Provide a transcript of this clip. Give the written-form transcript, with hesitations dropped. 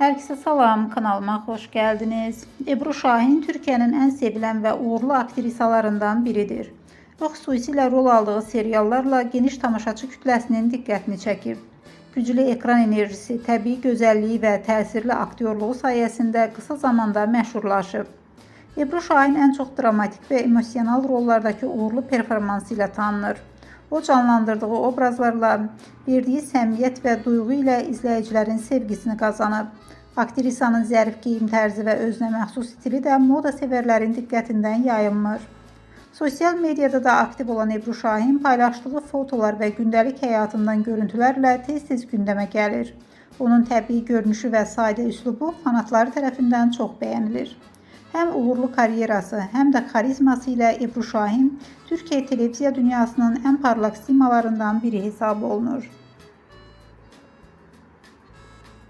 Herkese salam, kanalıma hoş geldiniz. Ebru Şahin Türkiye'nin en sevilen ve uğurlu aktrisalarından biridir. O xüsusilə rol aldığı seriallarla geniş tamaşaçı kütləsinin diqqətini çəkib. Güclü ekran enerjisi, təbii gözəlliyi və təsirli aktyorluğu sayəsində qısa zamanda məşhurlaşıb. Ebru Şahin en çok dramatik ve emosional rollardaki uğurlu performansı ilə tanınır. O canlandırdığı obrazlarla verdiği səmiyyət və duyğu ilə izləyicilərin sevgisini qazanıb. Aktrisanın zərif geyim tərzi və özünə məxsus stili də moda sevərlərin diqqətindən yayınmır. Sosial medyada da aktiv olan Ebru Şahin paylaşdığı fotolar və gündəlik həyatından görüntülərlə tez-tez gündəmə gəlir. Onun təbii görünüşü və sadə üslubu fanatları tərəfindən çox bəyənilir. Hem uğurlu karyerası hem de karizması ile Ebru Şahin Türkiye televiziya dünyasının en parlak simalarından biri hesab olunur.